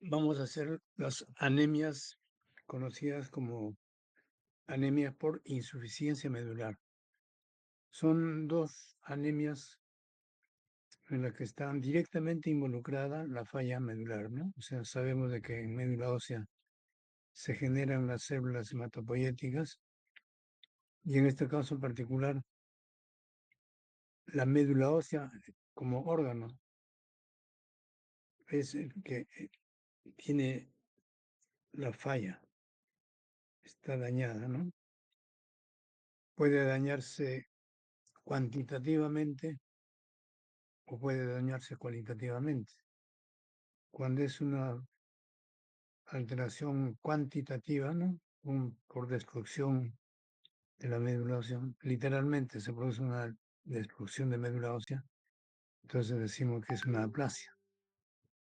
vamos a hacer las anemias conocidas como anemia por insuficiencia medular. Son dos anemias en las que están directamente involucrada la falla medular, ¿no? O sea, sabemos de que en médula ósea se generan las células hematopoyéticas y en este caso en particular la médula ósea como órgano es el que tiene la falla, está dañada, ¿no? Puede dañarse cuantitativamente o puede dañarse cualitativamente. Cuando es una alteración cuantitativa, ¿no? Por destrucción de la médula ósea, literalmente se produce una destrucción de médula ósea, entonces decimos que es una aplasia.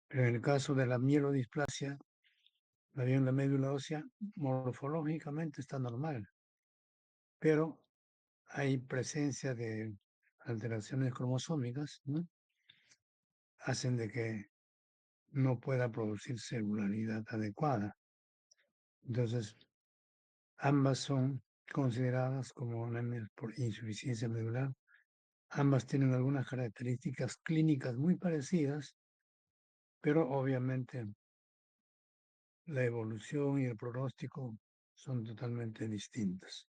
Pero en el caso de la mielodisplasia, bien la médula ósea morfológicamente está normal, pero hay presencia de alteraciones cromosómicas, ¿no? Hacen de que no pueda producir celularidad adecuada. Entonces, ambas son consideradas como anemias por insuficiencia medular. Ambas tienen algunas características clínicas muy parecidas, pero obviamente la evolución y el pronóstico son totalmente distintas.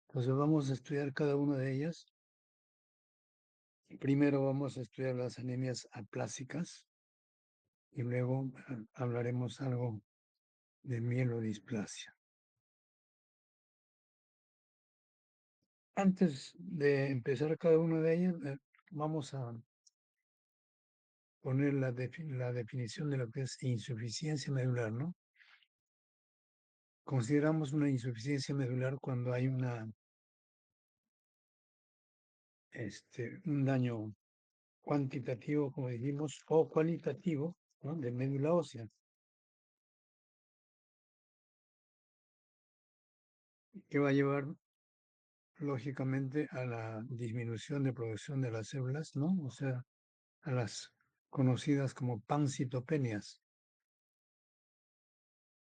Entonces vamos a estudiar cada una de ellas. Primero vamos a estudiar las anemias aplásicas y luego hablaremos algo de mielodisplasia. Antes de empezar cada una de ellas, vamos a poner la definición de lo que es insuficiencia medular, ¿no? Consideramos una insuficiencia medular cuando hay un daño cuantitativo, como dijimos, o cualitativo, ¿no? De médula ósea, que va a llevar lógicamente a la disminución de producción de las células, ¿no? O sea, a las conocidas como pancitopenias,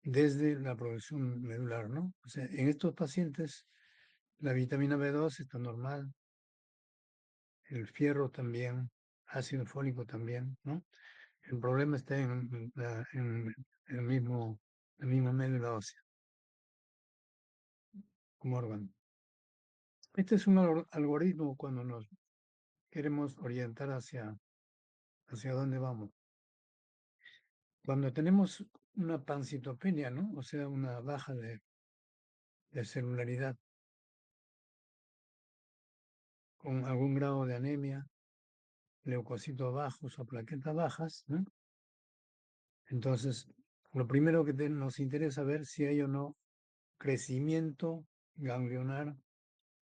desde la producción medular, ¿no? O sea, en estos pacientes la vitamina B2 está normal, el fierro también, ácido fólico también, ¿no? El problema está en el mismo, la misma médula ósea como órgano. Este es un algoritmo cuando nos queremos orientar hacia dónde vamos. Cuando tenemos una pancitopenia, ¿no? O sea, una baja de celularidad con algún grado de anemia, leucocitos bajos o plaquetas bajas, ¿no? Entonces, lo primero que nos interesa ver si hay o no crecimiento ganglionar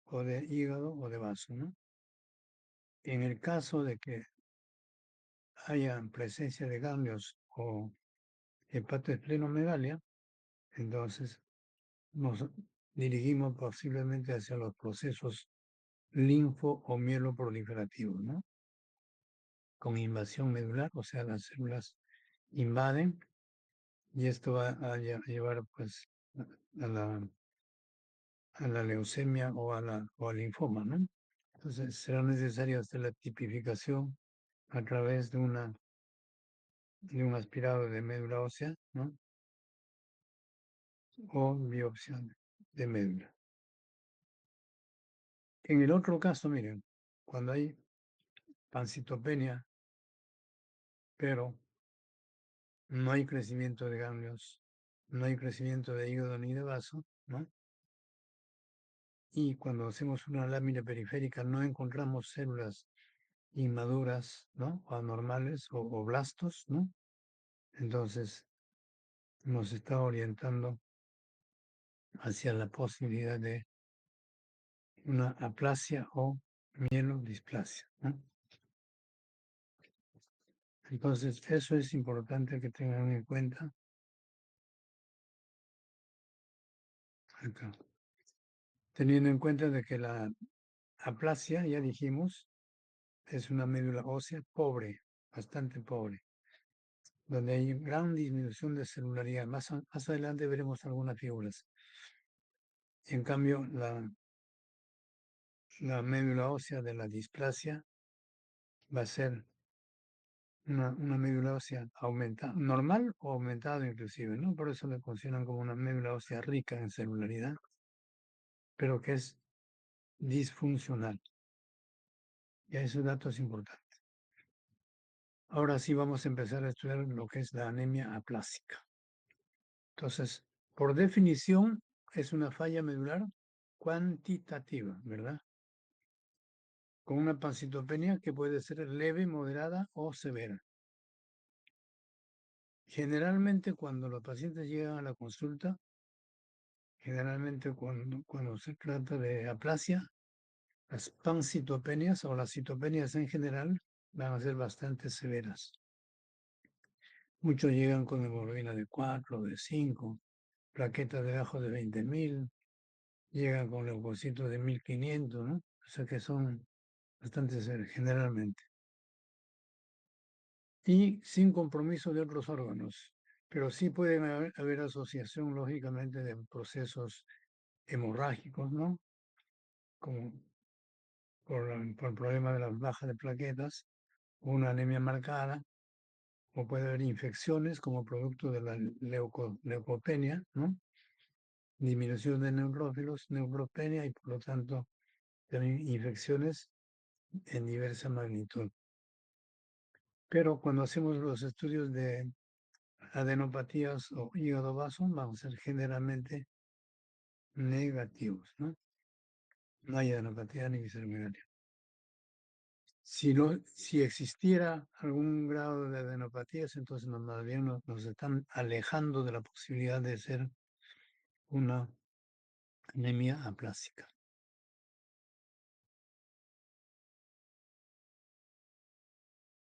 o de hígado o de vaso, ¿no? En el caso de que haya presencia de ganglios o hepatoesplenomegalia, entonces nos dirigimos posiblemente hacia los procesos linfo o mieloproliferativos, ¿no? Con invasión medular, o sea, las células invaden y esto va a llevar pues a la leucemia o al linfoma, ¿no? Entonces será necesario hacer la tipificación a través de un aspirado de médula ósea, ¿no? O biopsia de médula. En el otro caso, miren, cuando hay pancitopenia, pero no hay crecimiento de ganglios, no hay crecimiento de hígado ni de vaso, ¿no? Y cuando hacemos una lámina periférica no encontramos células inmaduras, ¿no? O anormales o blastos, ¿no? Entonces nos está orientando hacia la posibilidad de una aplasia o mielodisplasia, ¿no? Entonces, eso es importante que tengan en cuenta acá. Teniendo en cuenta de que la aplasia, ya dijimos, es una médula ósea pobre, bastante pobre. donde hay gran disminución de celularidad. Más adelante veremos algunas figuras. En cambio, la médula ósea de la displasia va a ser una médula ósea aumentada, normal o aumentada inclusive, ¿no? Por eso le consideran como una médula ósea rica en celularidad, pero que es disfuncional. Y ese dato es importante. Ahora sí vamos a empezar a estudiar lo que es la anemia aplásica. Entonces, por definición, es una falla medular cuantitativa, ¿verdad? Con una pancitopenia que puede ser leve, moderada o severa. Generalmente cuando los pacientes llegan a la consulta, generalmente cuando se trata de aplasia, las pancitopenias o las citopenias en general van a ser bastante severas. Muchos llegan con hemoglobina de 4, de 5, plaquetas debajo de 20.000, llegan con leucocitos de 1.500, ¿no? O sea que son bastante severas generalmente. Y sin compromiso de otros órganos, pero sí pueden haber asociación, lógicamente, de procesos hemorrágicos, ¿no? Como por el problema de las bajas de plaquetas, una anemia marcada, o puede haber infecciones como producto de la leucopenia, ¿no? Disminución de neutrófilos, neutropenia y por lo tanto también infecciones en diversa magnitud. Pero cuando hacemos los estudios de adenopatías o hígado vaso, van a ser generalmente negativos, ¿no? No hay adenopatía ni visceromegalia. Si existiera algún grado de adenopatías, entonces más bien nos están alejando de la posibilidad de ser una anemia aplásica.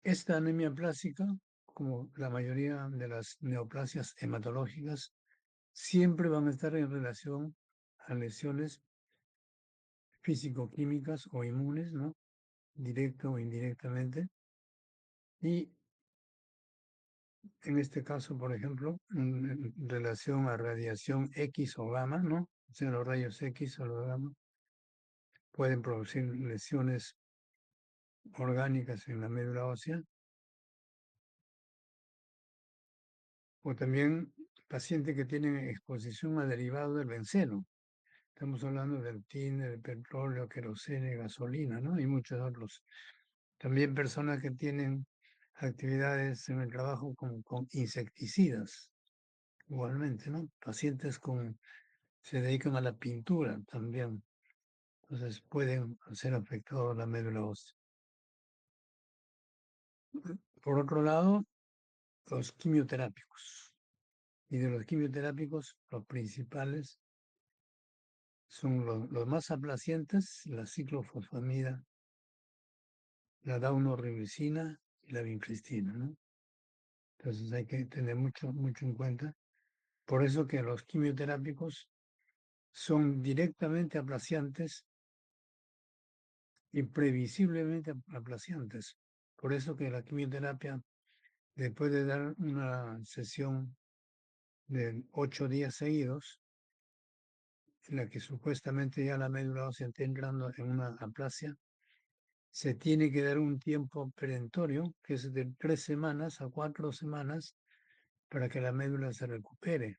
Esta anemia aplásica, como la mayoría de las neoplasias hematológicas, siempre van a estar en relación a lesiones físico-químicas o inmunes, ¿no? Directa o indirectamente. Y en este caso, por ejemplo, en relación a radiación X o gamma, ¿no? O sea, los rayos X o los gamma pueden producir lesiones orgánicas en la médula ósea, o también pacientes que tienen exposición a derivados del benceno. Estamos hablando del tiner, del petróleo, querosene, gasolina, ¿no? Y muchos otros. También personas que tienen actividades en el trabajo con insecticidas, igualmente, ¿no? Pacientes se dedican a la pintura también, entonces pueden ser afectados la médula ósea. Por otro lado, los quimioterápicos. Y de los quimioterápicos, los principales son los más aplacientes, la ciclofosfamida, la daunorubicina y la vincristina, ¿no? Entonces hay que tener mucho, mucho en cuenta. Por eso que los quimioterápicos son directamente aplaciantes y previsiblemente aplaciantes. Por eso que la quimioterapia, después de dar una sesión de 8 días seguidos, en la que supuestamente ya la médula ósea está entrando en una aplasia, se tiene que dar un tiempo perentorio, que es de 3 semanas a 4 semanas, para que la médula se recupere.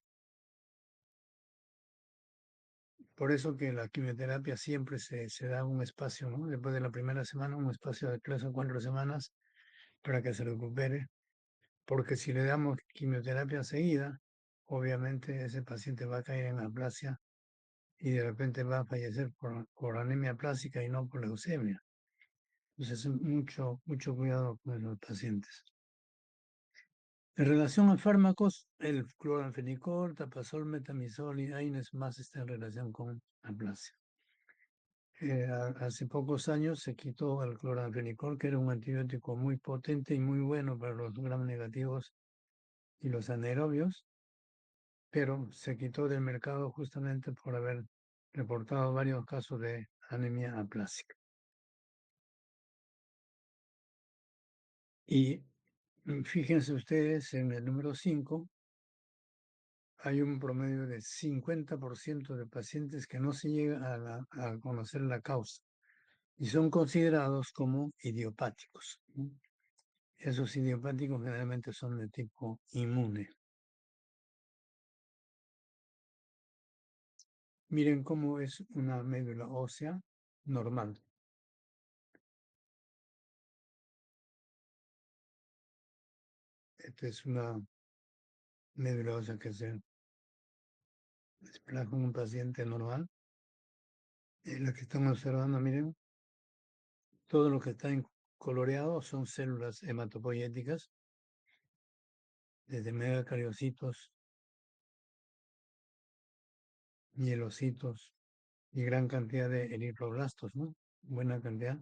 Por eso que la quimioterapia siempre se da un espacio, ¿no? Después de la primera semana, un espacio de 3 o 4 semanas para que se recupere, porque si le damos quimioterapia seguida, obviamente ese paciente va a caer en aplasia y de repente va a fallecer por anemia plástica y no por leucemia. Entonces, mucho, mucho cuidado con los pacientes. En relación a fármacos, el cloranfenicol, tapazol, metamizol y AINES más está en relación con aplasia. Hace pocos años se quitó el cloranfenicol, que era un antibiótico muy potente y muy bueno para los gram negativos y los anaerobios, pero se quitó del mercado justamente por haber reportado varios casos de anemia aplásica. Y Fíjense ustedes, en el número 5 hay un promedio de 50% de pacientes que no se llega a conocer la causa y son considerados como idiopáticos, ¿no? Esos idiopáticos generalmente son de tipo inmune. Miren cómo es una médula ósea normal. Esta es una médula ósea que se desplaza en un paciente normal. En la que están observando, miren, todo lo que está en coloreado son células hematopoyéticas, desde megacariocitos, mielocitos y gran cantidad de eritroblastos, ¿no? Buena cantidad.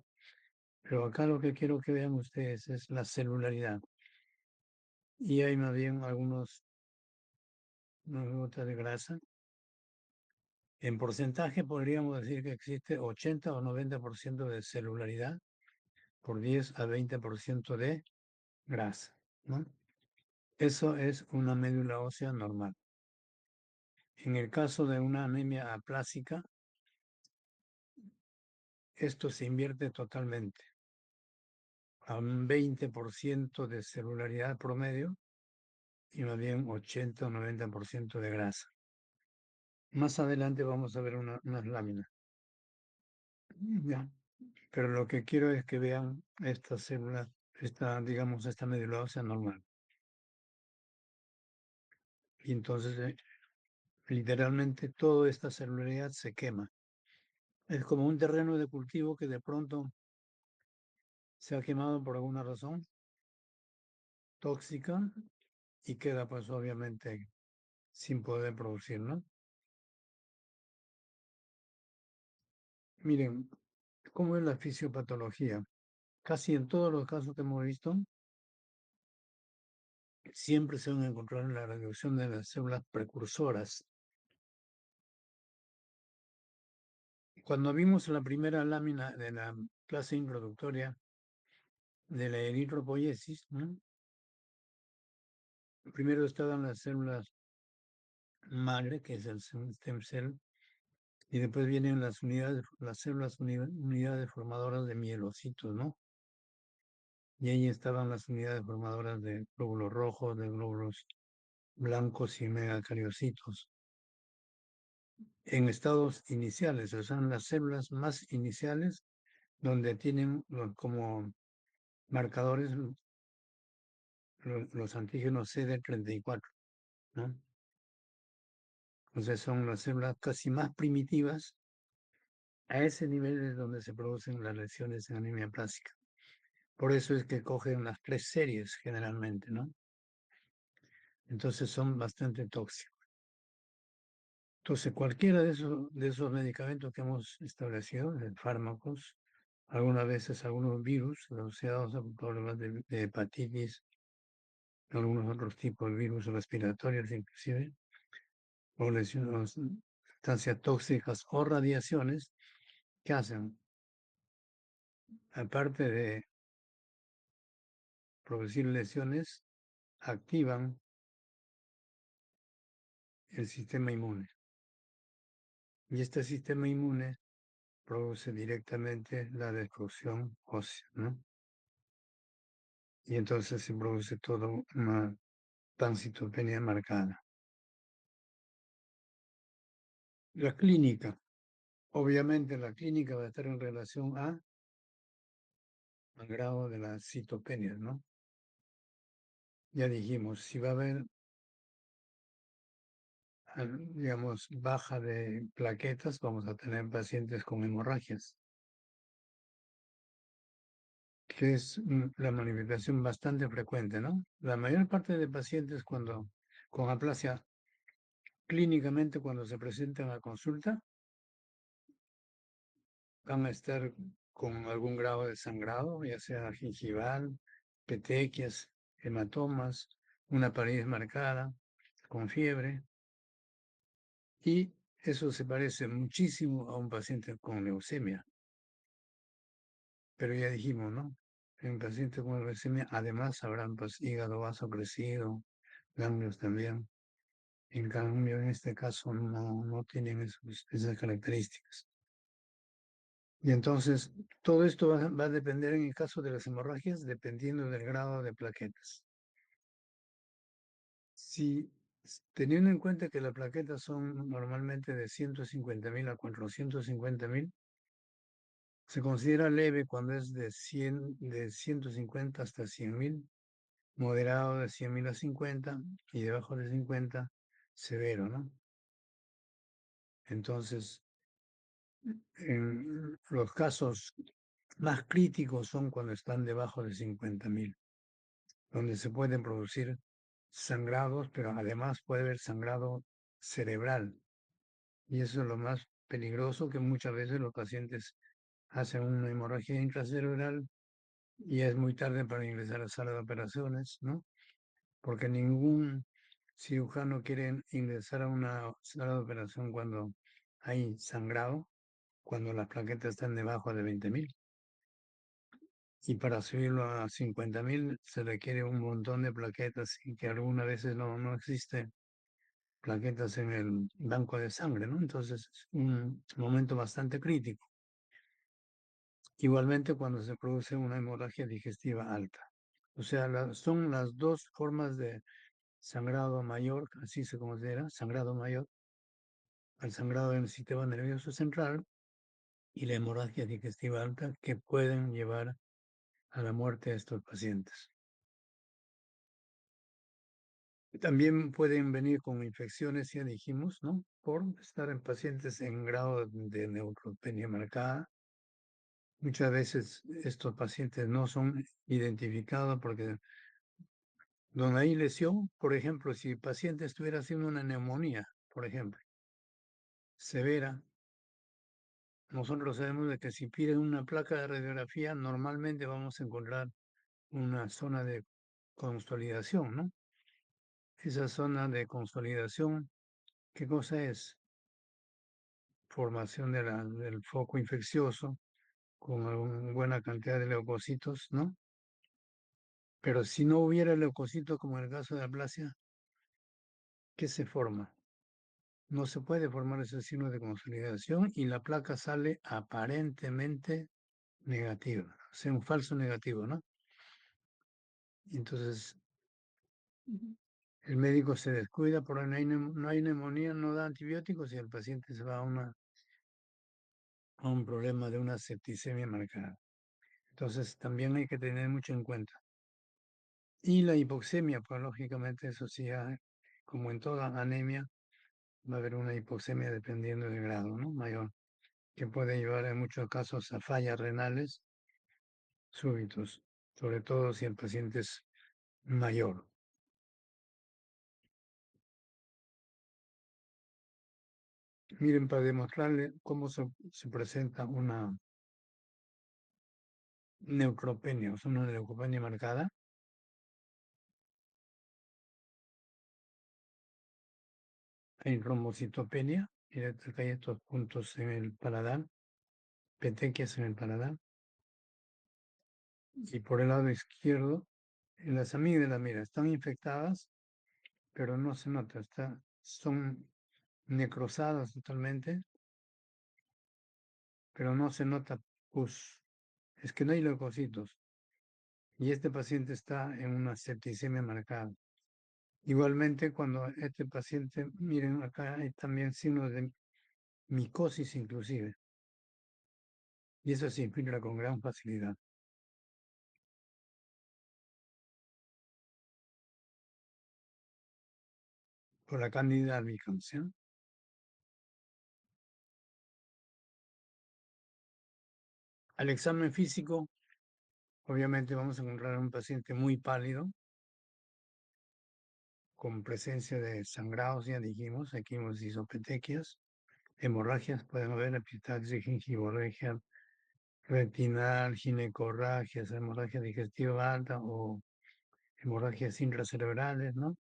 Pero acá lo que quiero que vean ustedes es la celularidad. Y hay más bien unas gotas de grasa. En porcentaje podríamos decir que existe 80 o 90% de celularidad por 10 a 20% de grasa, ¿no? Eso es una médula ósea normal. En el caso de una anemia aplásica, esto se invierte totalmente a un 20% de celularidad promedio y más bien 80 o 90% de grasa. Más adelante vamos a ver unas láminas. Ya. Pero lo que quiero es que vean esta célula, digamos, esta médula ósea normal. Y entonces, literalmente, toda esta celularidad se quema. Es como un terreno de cultivo que de pronto se ha quemado por alguna razón tóxica y queda pues obviamente sin poder producir, ¿no? Miren, ¿cómo es la fisiopatología? Casi en todos los casos que hemos visto, siempre se van a encontrar la reducción de las células precursoras. Cuando vimos la primera lámina de la clase introductoria de la eritropoiesis, ¿no? Primero estaban las células madre, que es el stem cell, y después vienen las células unidades formadoras de mielocitos, ¿no? Y ahí estaban las unidades formadoras de glóbulos rojos, de glóbulos blancos y megacariocitos. En estados iniciales, o sea, en las células más iniciales, donde tienen como marcadores los antígenos CD34, ¿no? Entonces son las células casi más primitivas. A ese nivel es donde se producen las lesiones en anemia plástica. Por eso es que cogen las tres series generalmente, ¿no? Entonces son bastante tóxicos. Entonces, cualquiera de esos medicamentos que hemos establecido, de fármacos, algunas veces algunos virus asociados a problemas de hepatitis, algunos otros tipos de virus respiratorios inclusive, o lesiones, sustancias tóxicas o radiaciones, ¿qué hacen? Aparte de producir lesiones, activan el sistema inmune. Y este sistema inmune produce directamente la destrucción ósea, ¿no? Y entonces se produce toda una pancitopenia marcada. La clínica, obviamente la clínica va a estar en relación al grado de las citopenias, ¿no? Ya dijimos, si va a haber, digamos, baja de plaquetas, vamos a tener pacientes con hemorragias, que es la manifestación bastante frecuente, ¿no? La mayor parte de pacientes con aplasia, clínicamente cuando se presentan a consulta, van a estar con algún grado de sangrado, ya sea gingival, petequias, hematomas, una pared marcada, con fiebre, y eso se parece muchísimo a un paciente con leucemia. Pero ya dijimos, ¿no? En pacientes con leucemia, además, habrán pues hígado vaso crecido, ganglios también. En cambio, en este caso no tienen esas características. Y entonces, todo esto va a depender en el caso de las hemorragias, dependiendo del grado de plaquetas. Si teniendo en cuenta que las plaquetas son normalmente de 150.000 a 450.000, se considera leve cuando es de 150 hasta 100.000, moderado de 100.000 a 50 y debajo de 50, severo, ¿no? Entonces, en los casos más críticos son cuando están debajo de 50.000, donde se pueden producir sangrados, pero además puede haber sangrado cerebral. Y eso es lo más peligroso, que muchas veces los pacientes hacen una hemorragia intracerebral y es muy tarde para ingresar a sala de operaciones, ¿no? Porque ningún cirujano quiere ingresar a una sala de operación cuando hay sangrado, cuando las plaquetas están debajo de 20.000. Y para subirlo a 50.000 se requiere un montón de plaquetas y que algunas veces no existe plaquetas en el banco de sangre, ¿no? Entonces es un momento bastante crítico. Igualmente cuando se produce una hemorragia digestiva alta. O sea, son las dos formas de sangrado mayor, así se considera, sangrado mayor, al sangrado en el sistema nervioso central y la hemorragia digestiva alta, que pueden llevar a la muerte de estos pacientes. También pueden venir con infecciones, ya dijimos, ¿no? Por estar en pacientes en grado de neutropenia marcada. Muchas veces estos pacientes no son identificados porque donde hay lesión, por ejemplo, si el paciente estuviera haciendo una neumonía, por ejemplo, severa, nosotros sabemos de que si piden una placa de radiografía, normalmente vamos a encontrar una zona de consolidación, ¿no? Esa zona de consolidación, ¿qué cosa es? Formación del foco infeccioso con una buena cantidad de leucocitos, ¿no? Pero si no hubiera leucocitos, como en el caso de la aplasia, ¿qué se forma? No se puede formar ese signo de consolidación y la placa sale aparentemente negativa, o sea, un falso negativo, ¿no? Entonces, el médico se descuida, porque no hay neumonía, no da antibióticos y el paciente se va a un problema de una septicemia marcada. Entonces, también hay que tener mucho en cuenta. Y la hipoxemia, pues lógicamente eso sí, como en toda anemia, va a haber una hipoxemia dependiendo del grado, ¿no? Mayor, que puede llevar en muchos casos a fallas renales súbitos, sobre todo si el paciente es mayor. Miren, para demostrarle cómo se presenta una neutropenia, o sea, una leucopenia marcada, hay trombocitopenia, y acá hay estos puntos en el paladar, petequias en el paladar, y por el lado izquierdo, en las amígdalas, mira, están infectadas, pero no se nota, son necrosadas totalmente, pero no se nota pus. Es que no hay leucocitos. Y este paciente está en una septicemia marcada. Igualmente, cuando este paciente, miren, acá hay también signos de micosis inclusive, y eso se infiltra con gran facilidad. Por la Candida albicans, ¿sí? Al examen físico, obviamente vamos a encontrar un paciente muy pálido, con presencia de sangrados, ya dijimos, aquí hemos isopetequias, hemorragias, pueden haber epistaxis, gingivorragia, retinal, ginecorragias, hemorragia digestiva alta o hemorragias intracerebrales, ¿no?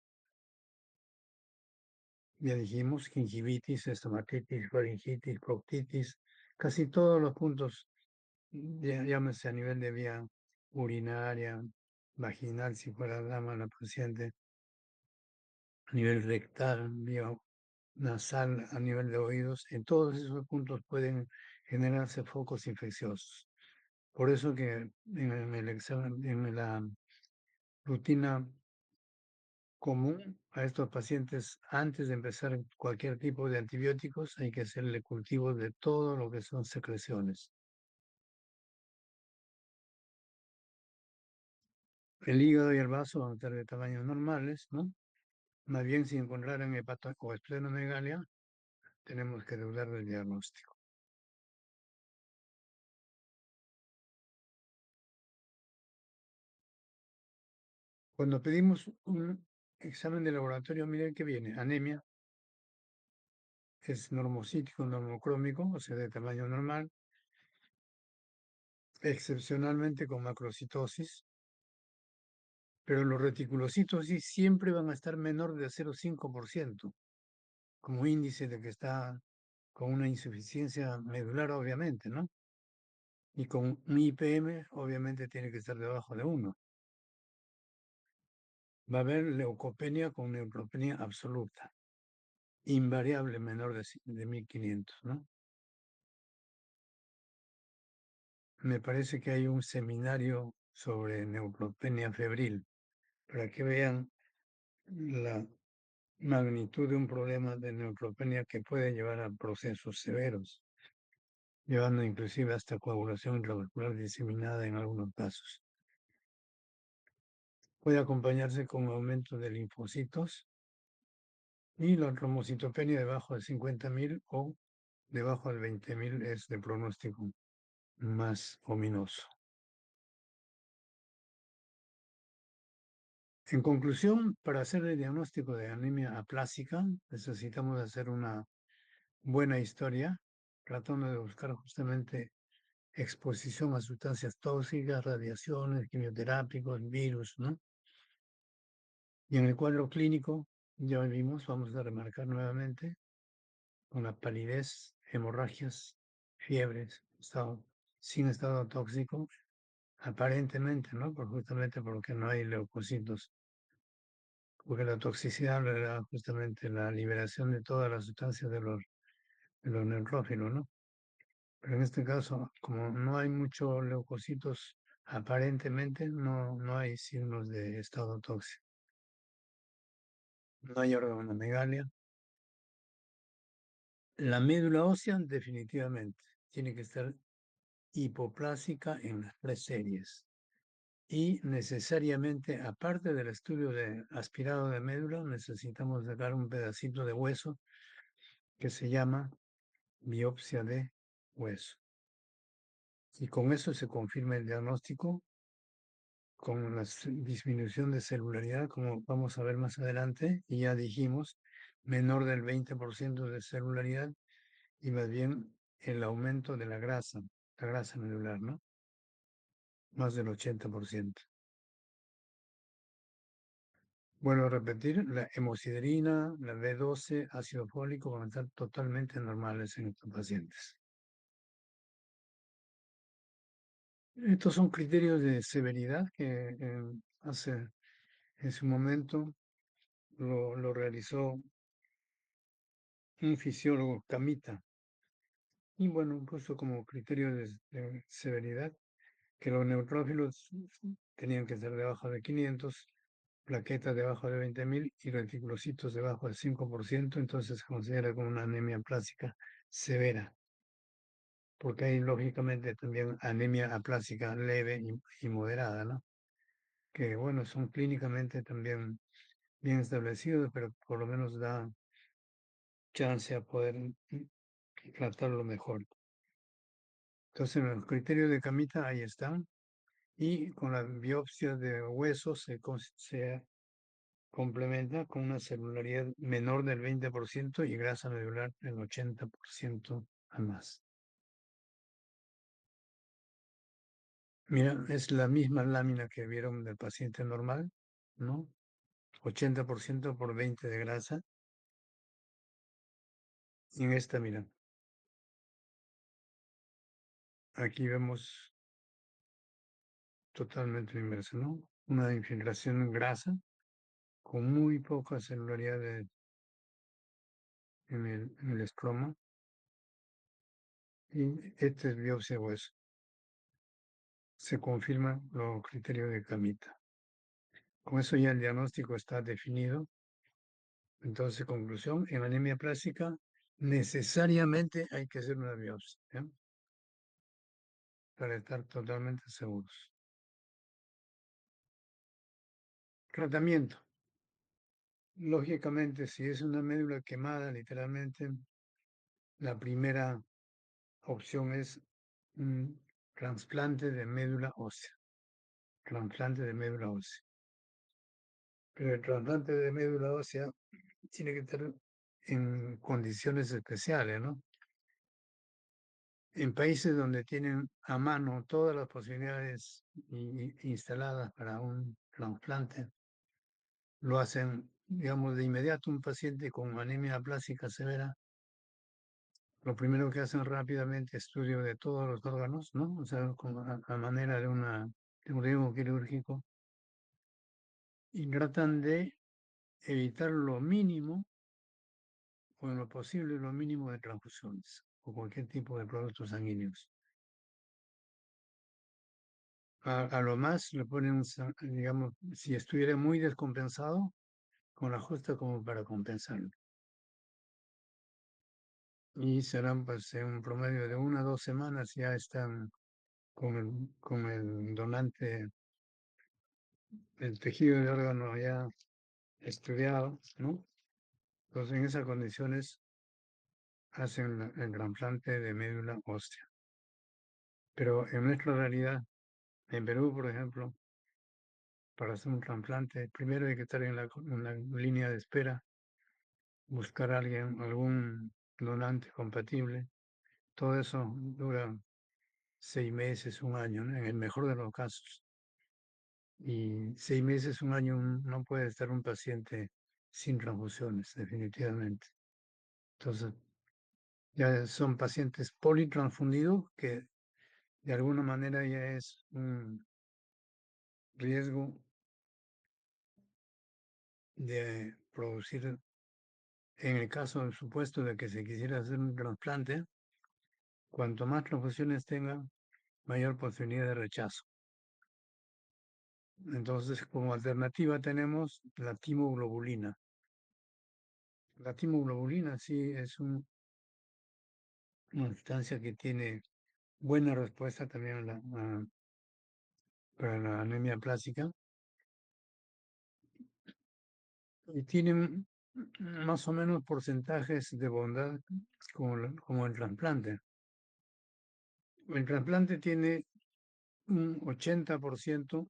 Ya dijimos, gingivitis, estomatitis, faringitis, proctitis, casi todos los puntos, llámese a nivel de vía urinaria, vaginal, si fuera dama la paciente, a nivel rectal, vía nasal, a nivel de oídos, en todos esos puntos pueden generarse focos infecciosos. Por eso que en el examen, en la rutina común a estos pacientes, antes de empezar cualquier tipo de antibióticos, hay que hacerle cultivo de todo lo que son secreciones. El hígado y el vaso van a estar de tamaños normales, ¿no? Más bien, si encontraran hepato o esplenomegalia, tenemos que dudar del diagnóstico. Cuando pedimos un examen de laboratorio, miren que viene anemia, es normocítico, normocrómico, o sea, de tamaño normal, excepcionalmente con macrocitosis, pero los reticulocitos sí siempre van a estar menor de 0,5%, como índice de que está con una insuficiencia medular, obviamente, ¿no? Y con un IPM, obviamente, tiene que estar debajo de 1. Va a haber leucopenia con neutropenia absoluta, invariable menor de 1500, ¿no? Me parece que hay un seminario sobre neutropenia febril, para que vean la magnitud de un problema de neutropenia que puede llevar a procesos severos, llevando inclusive hasta coagulación intravascular diseminada en algunos casos. Puede acompañarse con aumento de linfocitos y la trombocitopenia debajo de 50.000 o debajo de 20.000 es de pronóstico más ominoso. En conclusión, para hacer el diagnóstico de anemia aplásica, necesitamos hacer una buena historia, tratando de buscar justamente exposición a sustancias tóxicas, radiaciones, quimioterápicos, virus, ¿no? Y en el cuadro clínico, ya vimos, vamos a remarcar nuevamente, con la palidez, hemorragias, fiebres, sin estado tóxico, aparentemente, ¿no? Justamente porque no hay leucocitos, porque la toxicidad le da justamente la liberación de todas las sustancias de los neutrófilos, ¿no? Pero en este caso, como no hay muchos leucocitos, aparentemente no hay signos de estado tóxico. No hay organomegalia. La médula ósea definitivamente tiene que estar hipoplásica en las 3 series. Y necesariamente, aparte del estudio de aspirado de médula, necesitamos sacar un pedacito de hueso que se llama biopsia de hueso. Y con eso se confirma el diagnóstico con la disminución de celularidad, como vamos a ver más adelante, y ya dijimos, menor del 20% de celularidad y más bien el aumento de la grasa medular, ¿no? Más del 80%. Vuelvo a repetir, la hemosiderina, la B12, ácido fólico van a estar totalmente normales en estos pacientes. Estos son criterios de severidad que hace en su momento lo realizó un fisiólogo Camita. Y bueno, puso como criterio de severidad que los neutrófilos tenían que ser debajo de 500, plaquetas debajo de 20.000 y reticulocitos debajo del 5%, entonces se considera como una anemia plástica severa, porque hay lógicamente también anemia aplásica leve y moderada, ¿no? Que bueno, son clínicamente también bien establecidos, pero por lo menos da chance a poder tratarlo mejor. Entonces, los criterios de Camita ahí están. Y con la biopsia de huesos se complementa con una celularidad menor del 20% y grasa medular del 80% a más. Mira, es la misma lámina que vieron del paciente normal, ¿no? 80% por 20 de grasa. Y en esta, mira, aquí vemos totalmente la inversa, ¿no? Una infiltración grasa con muy poca celularidad en el estroma y esta es biopsia de hueso. Se confirman los criterios de Camita. Con eso ya el diagnóstico está definido. Entonces, conclusión, en anemia plástica necesariamente hay que hacer una biopsia, ¿ya? Para estar totalmente seguros. Tratamiento. Lógicamente, si es una médula quemada, literalmente, la primera opción es un trasplante de médula ósea. Trasplante de médula ósea. Pero el trasplante de médula ósea tiene que estar en condiciones especiales, ¿no? En países donde tienen a mano todas las posibilidades instaladas para un trasplante, lo hacen, digamos, de inmediato. Un paciente con anemia plástica severa, lo primero que hacen rápidamente estudio de todos los órganos, ¿no? O sea, a manera de un riesgo quirúrgico, y tratan de evitar lo mínimo, o en lo posible lo mínimo de transfusiones o cualquier tipo de productos sanguíneos. A lo más le ponen, digamos, si estuviera muy descompensado, con la justa como para compensarlo. Y serán pues en un promedio de 1 a 2 semanas ya están con el donante, el tejido de órgano ya estudiado, ¿no? Entonces en esas condiciones hacen el trasplante de médula ósea. Pero en nuestra realidad, en Perú, por ejemplo, para hacer un trasplante, primero hay que estar en la línea de espera, buscar a alguien, algún donante compatible. Todo eso dura 6 meses, un año, ¿no? En el mejor de los casos. Y 6 meses, un año, no puede estar un paciente sin transfusiones, definitivamente. Entonces, ya son pacientes politransfundidos que de alguna manera ya es un riesgo de producir, en el caso del supuesto de que se quisiera hacer un trasplante, cuanto más transfusiones tengan, mayor posibilidad de rechazo. Entonces, como alternativa tenemos la timoglobulina. La timoglobulina sí es una sustancia que tiene buena respuesta también para la anemia plástica y tiene más o menos porcentajes de bondad como el trasplante. El trasplante tiene un 80%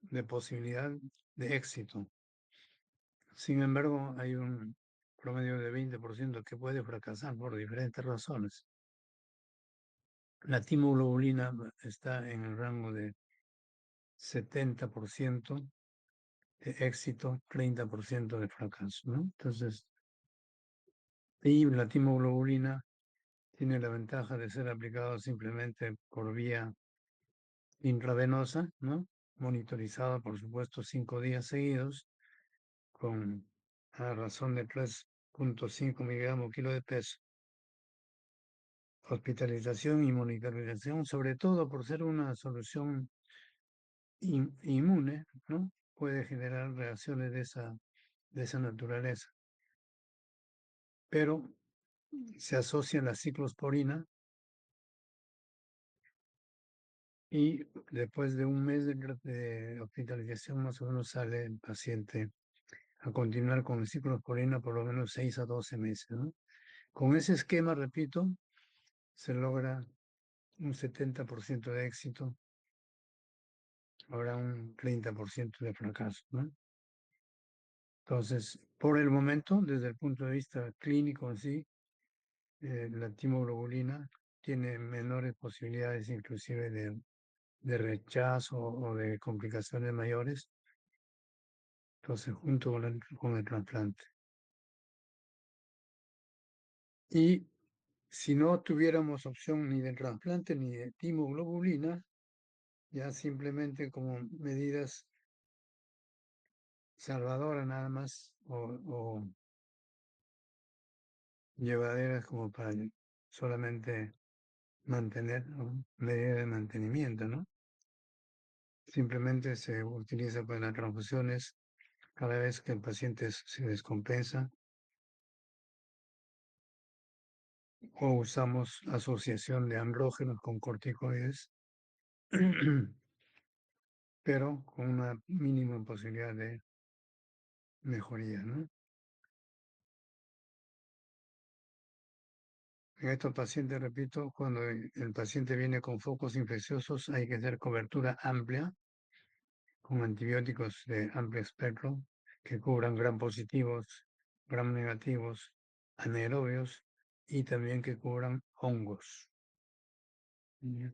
de posibilidad de éxito. Sin embargo, hay un promedio de 20% que puede fracasar por diferentes razones. La timoglobulina está en el rango de 70% de éxito, 30% de fracaso, ¿no? Entonces, y la timoglobulina tiene la ventaja de ser aplicado simplemente por vía intravenosa, ¿no? Monitorizada, por supuesto, 5 días seguidos, con a razón de 3,5 miligramos kilo de peso. Hospitalización y monitorización, sobre todo por ser una solución inmune, ¿no? Puede generar reacciones de esa naturaleza. Pero se asocia la ciclosporina y después de un mes de hospitalización más o menos sale el paciente a continuar con el ciclosporina por lo menos 6 a 12 meses, ¿no? Con ese esquema, repito, se logra un 70% de éxito, habrá un 30% de fracaso, ¿no? Entonces, por el momento, desde el punto de vista clínico en sí, la timoglobulina tiene menores posibilidades inclusive de rechazo o de complicaciones mayores, entonces junto con el trasplante. Y si no tuviéramos opción ni del trasplante ni de timoglobulina, ya simplemente como medidas salvadoras nada más o llevaderas como para solamente mantener, ¿no? Medidas de mantenimiento, ¿no? Simplemente se utiliza para las transfusiones cada vez que el paciente se descompensa o usamos asociación de andrógenos con corticoides, pero con una mínima posibilidad de mejoría, ¿no? En estos pacientes, repito, cuando el paciente viene con focos infecciosos, hay que hacer cobertura amplia con antibióticos de amplio espectro que cubran gram positivos, gram negativos, anaerobios y también que cubran hongos. Ya.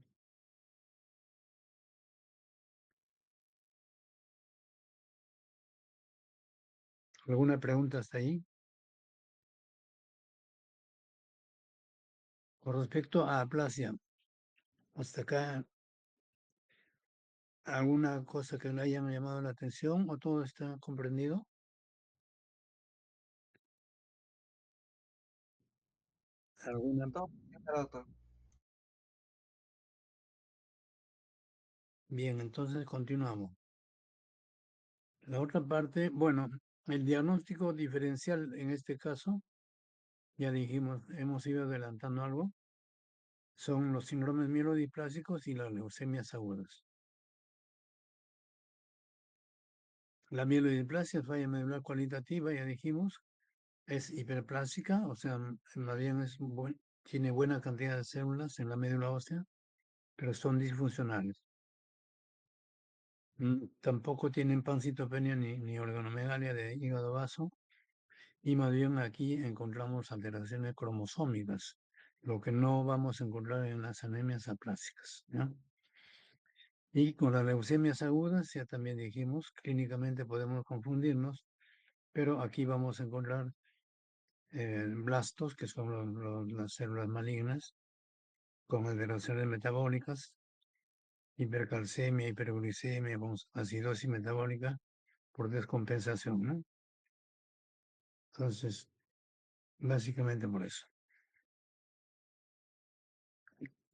¿Alguna pregunta hasta ahí? Con respecto a aplasia, hasta acá, ¿alguna cosa que le haya llamado la atención o todo está comprendido? ¿Alguna? Todo bien, doctor. Bien, entonces continuamos. La otra parte, bueno, el diagnóstico diferencial en este caso, ya dijimos, hemos ido adelantando algo, son los síndromes mielodiplásicos y las leucemias agudas. La mielodiplasia es falla medular cualitativa, ya dijimos, es hiperplástica, o sea, más bien tiene buena cantidad de células en la médula ósea, pero son disfuncionales. Tampoco tienen pancitopenia ni organomegalia de hígado vaso, y más bien aquí encontramos alteraciones cromosómicas, lo que no vamos a encontrar en las anemias aplásicas, ¿ya? Y con las leucemias agudas, ya también dijimos, clínicamente podemos confundirnos, pero aquí vamos a encontrar blastos, que son las células malignas, con alteraciones metabólicas, hipercalcemia, hiperglucemia, acidosis metabólica por descompensación, ¿no? Entonces, básicamente por eso.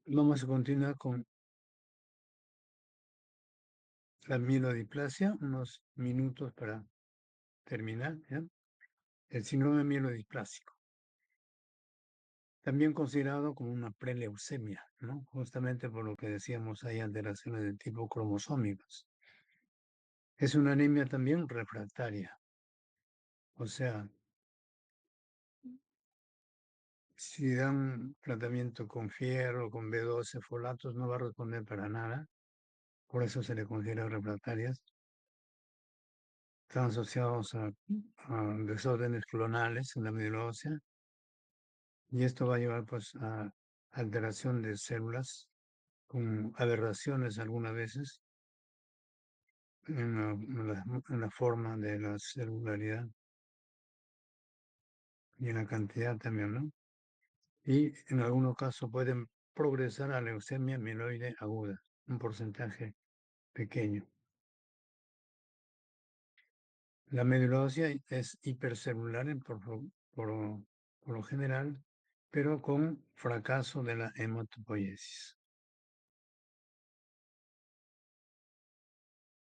Vamos a continuar con la mielodiplasia, unos minutos para terminar, ¿ya? El síndrome mielodisplásico, también considerado como una preleucemia, ¿no? Justamente por lo que decíamos, hay alteraciones de tipo cromosómicas. Es una anemia también refractaria, o sea, si dan tratamiento con fierro, con B12, folatos, no va a responder para nada, por eso se le considera refractarias. Están asociados a desórdenes clonales en la médula ósea, y esto va a llevar pues a alteración de células con aberraciones algunas veces en la forma de la celularidad y en la cantidad también, ¿no? Y en algunos casos pueden progresar a leucemia mieloide aguda, un porcentaje pequeño. La médula ósea es hipercelular por lo general, pero con fracaso de la hematopoiesis.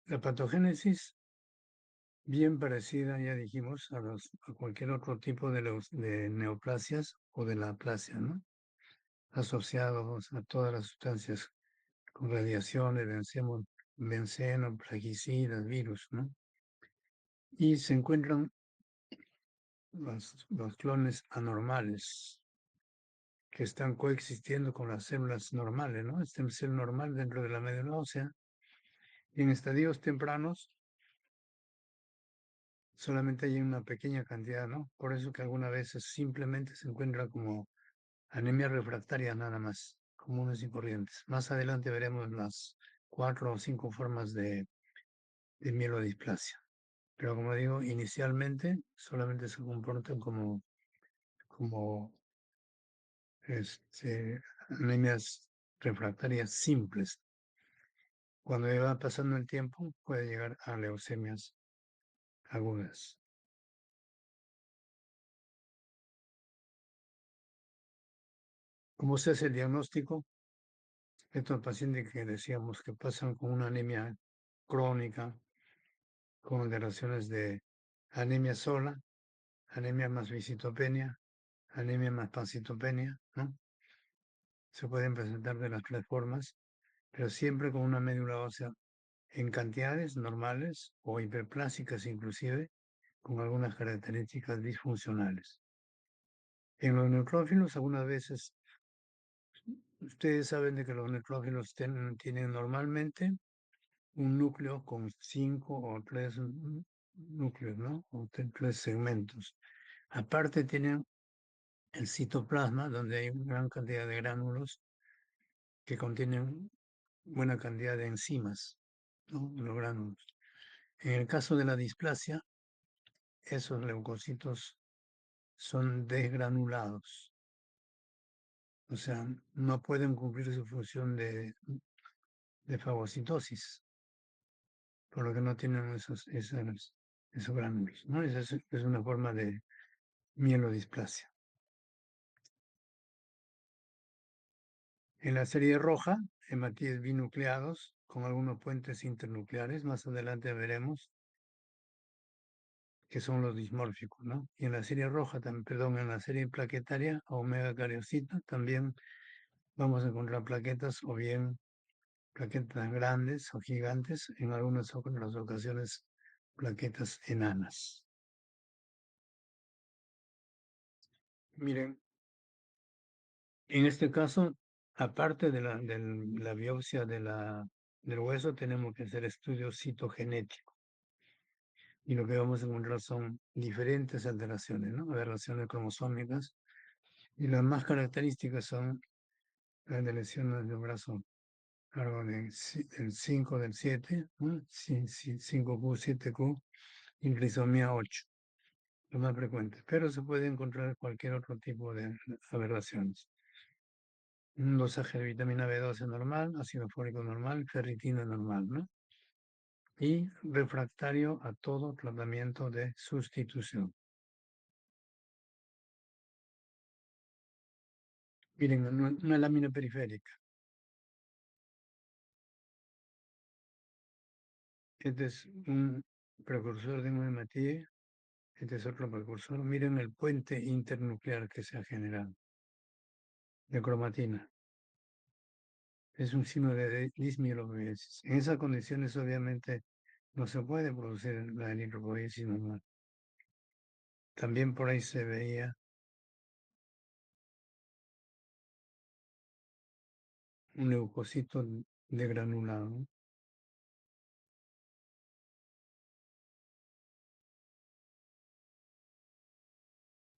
La patogénesis, bien parecida, ya dijimos, a cualquier otro tipo de neoplasias o de la aplasia, ¿no? Asociados a todas las sustancias con radiaciones, benceno, plaguicidas, virus, ¿no? Y se encuentran los clones anormales que están coexistiendo con las células normales, ¿no? Este es el normal dentro de la médula ósea. Y en estadios tempranos solamente hay una pequeña cantidad, ¿no? Por eso que algunas veces simplemente se encuentra como anemia refractaria nada más, comunes y corrientes. Más adelante veremos las 4 o 5 formas de mielodisplasia. Pero como digo, inicialmente solamente se comportan como anemias refractarias simples. Cuando va pasando el tiempo, puede llegar a leucemias agudas. ¿Cómo se hace el diagnóstico? Estos pacientes que decíamos que pasan con una anemia crónica, con alteraciones de anemia sola, anemia más visitopenia, anemia más pancitopenia, ¿no? Se pueden presentar de las tres formas, pero siempre con una médula ósea en cantidades normales o hiperplásicas inclusive, con algunas características disfuncionales. En los neutrófilos, algunas veces, ustedes saben de que los neutrófilos tienen normalmente un núcleo con 5 o 3 núcleos, ¿no? O tres segmentos. Aparte tienen el citoplasma, donde hay una gran cantidad de gránulos que contienen buena cantidad de enzimas, ¿no? Los gránulos. En el caso de la displasia, esos leucocitos son desgranulados, o sea, no pueden cumplir su función de fagocitosis, por lo que no tienen esos gránulos, ¿no? Esa es una forma de mielodisplasia. En la serie roja, hematíes binucleados con algunos puentes internucleares, más adelante veremos que son los dismórficos, ¿no? Y en la serie roja, perdón, en la serie plaquetaria omega cariocita también vamos a encontrar plaquetas o bien plaquetas grandes o gigantes, en algunas otras ocasiones plaquetas enanas. Miren, en este caso, aparte de la biopsia del hueso, tenemos que hacer estudios citogenéticos. Y lo que vamos a encontrar son diferentes alteraciones, ¿no? Aberraciones cromosómicas. Y las más características son las de lesiones del brazo largo del 5 del 7, ¿no? 5Q, 7Q, y trisomía 8, lo más frecuente. Pero se puede encontrar cualquier otro tipo de aberraciones. Un dosaje de vitamina B12 normal, ácido fólico normal, ferritina normal, ¿no? Y refractario a todo tratamiento de sustitución. Miren, una lámina periférica. Este es un precursor de un hematíe. Este es otro precursor. Miren el puente internuclear que se ha generado de cromatina. Es un signo de dismielobiosis. En esas condiciones, obviamente, no se puede producir la eritropoiesis normal. También por ahí se veía un leucocito degranulado,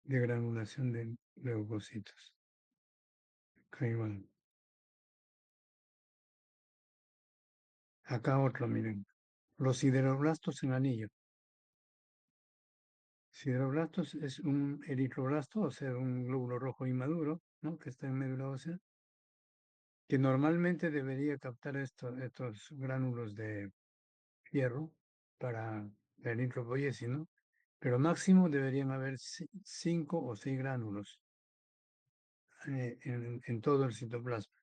de granulación de leucocitos. Acá igual. Acá otro, miren. Los sideroblastos en anillo. Sideroblastos es un eritroblasto, o sea, un glóbulo rojo inmaduro, ¿no? Que está en médula ósea, que normalmente debería captar estos gránulos de hierro para la eritropoiesis, ¿no? Pero máximo deberían haber 5 o 6 gránulos en todo el citoplasma.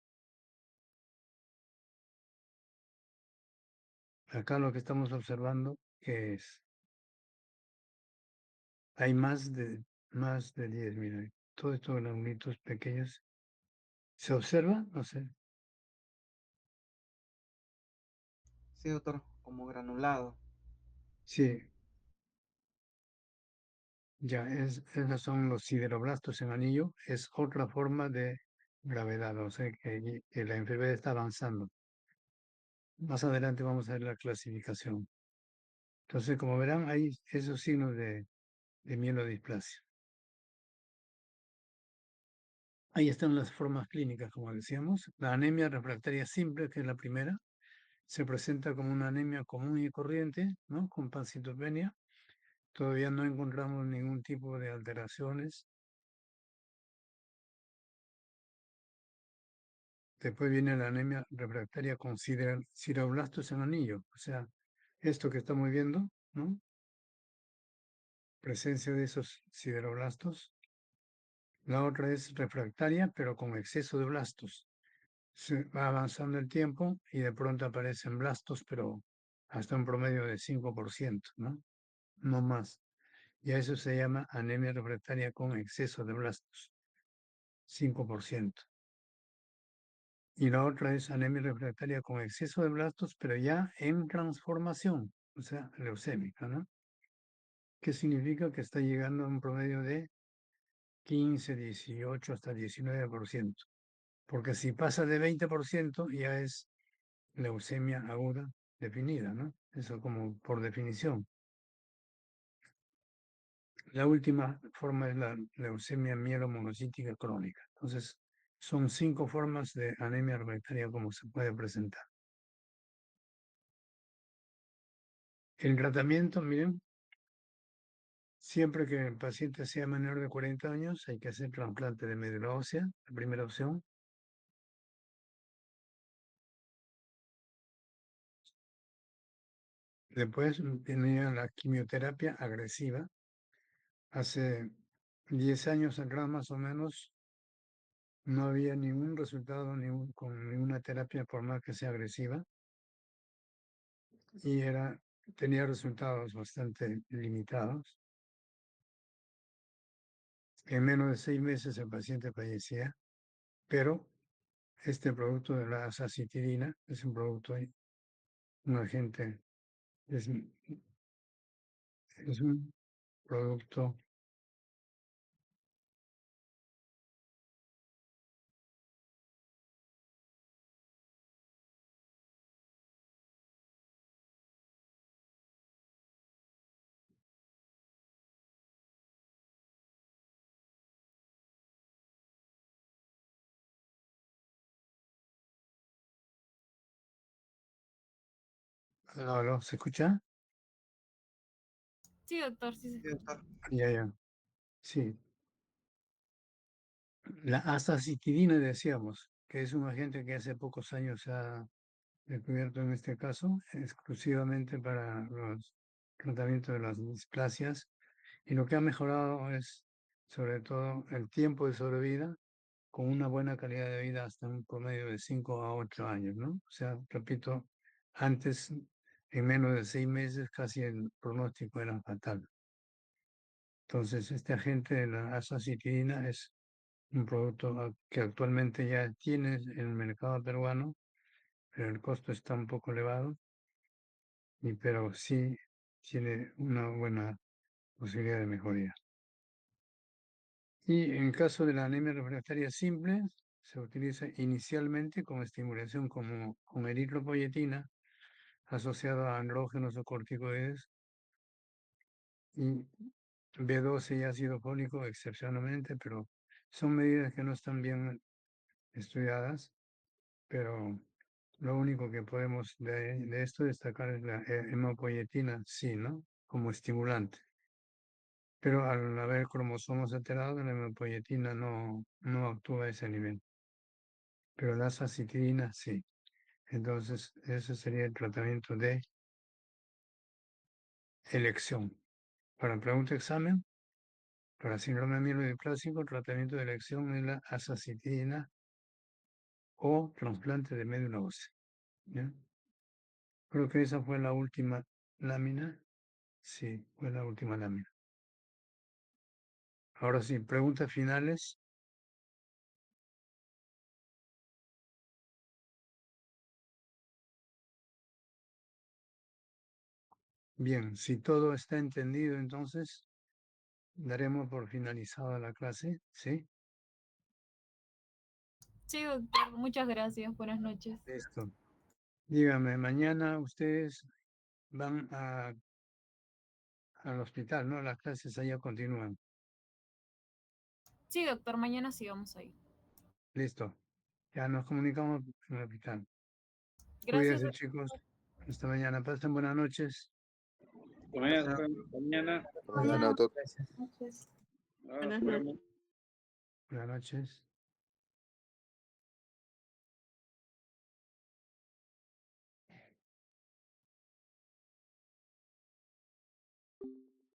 Acá lo que estamos observando que es, hay más de 10, mira, todos estos granulitos pequeños. ¿Se observa? No sé. Sí, doctor, como granulado. Sí, ya, esos son los sideroblastos en anillo. Es otra forma de gravedad, o sea que la enfermedad está avanzando. Más adelante vamos a ver la clasificación. Entonces, como verán, hay esos signos de mielodisplasia. Ahí están las formas clínicas, como decíamos. La anemia refractaria simple, que es la primera, se presenta como una anemia común y corriente, ¿no? Con pancitopenia. Todavía no encontramos ningún tipo de alteraciones. Después viene la anemia refractaria con sideroblastos en anillo. O sea, esto que estamos viendo, ¿no? Presencia de esos sideroblastos. La otra es refractaria, pero con exceso de blastos. Se va avanzando el tiempo y de pronto aparecen blastos, pero hasta un promedio de 5%, ¿no? No más. Y a eso se llama anemia refractaria con exceso de blastos, 5%. Y la otra es anemia refractaria con exceso de blastos, pero ya en transformación, o sea, leucémica, ¿no? ¿Qué significa? Que está llegando a un promedio de 15, 18 hasta 19%. Porque si pasa de 20% ya es leucemia aguda definida, ¿no? Eso como por definición. La última forma es la leucemia mielomonocítica crónica. Entonces, son 5 formas de anemia refractaria como se puede presentar. El tratamiento, miren, siempre que el paciente sea menor de 40 años, hay que hacer trasplante de médula ósea, la primera opción. Después venía la quimioterapia agresiva. Hace 10 años atrás más o menos no había ningún resultado con ninguna terapia por más que sea agresiva y tenía resultados bastante limitados. En menos de 6 meses el paciente fallecía, pero este producto de la azacitidina es un producto, un agente, es, es un producto, ¿aló, aló? ¿Se escucha? Sí, doctor, sí se Sí, escucha. doctor. Ya, ya, sí. La azacitidina decíamos, que es un agente que hace pocos años se ha descubierto en este caso, exclusivamente para los tratamientos de las displasias, y lo que ha mejorado es sobre todo el tiempo de sobrevida con una buena calidad de vida hasta un promedio de 5 a 8 años, ¿no? O sea, repito, antes, en menos de 6 meses, casi el pronóstico era fatal. Entonces, este agente de la azacitidina es un producto que actualmente ya tiene en el mercado peruano, pero el costo está un poco elevado, pero sí tiene una buena posibilidad de mejoría. Y en caso de la anemia refractaria simple, se utiliza inicialmente con estimulación como con eritropoyetina asociada a andrógenos o corticoides y B12 y ácido fólico excepcionalmente, pero son medidas que no están bien estudiadas, pero lo único que podemos de esto destacar es la hemopoietina, sí, ¿no? Como estimulante. Pero al haber cromosomos alterados, la hemopoietina no actúa a ese nivel. Pero la azacitidina sí. Entonces, ese sería el tratamiento de elección. Para pregunta examen, para síndrome mielodiplásico, tratamiento de elección es la azacitidina o trasplante de médula ósea. ¿Ya? Creo que esa fue la última lámina. Sí, fue la última lámina. Ahora sí, preguntas finales. Bien, si todo está entendido, entonces daremos por finalizada la clase, ¿sí? Sí, doctor, muchas gracias. Buenas noches. Listo. Dígame, mañana ustedes van al hospital, ¿no? Las clases allá continúan. Sí, doctor, mañana sí vamos ahí. Listo. Ya nos comunicamos en el hospital. Gracias, Cuídense, doctor. chicos. Hasta mañana. Pasen buenas noches. Gracias, Hasta mañana. Mañana, doctor. Gracias. Noches. Ah, Buenas noches. esperemos. Buenas noches.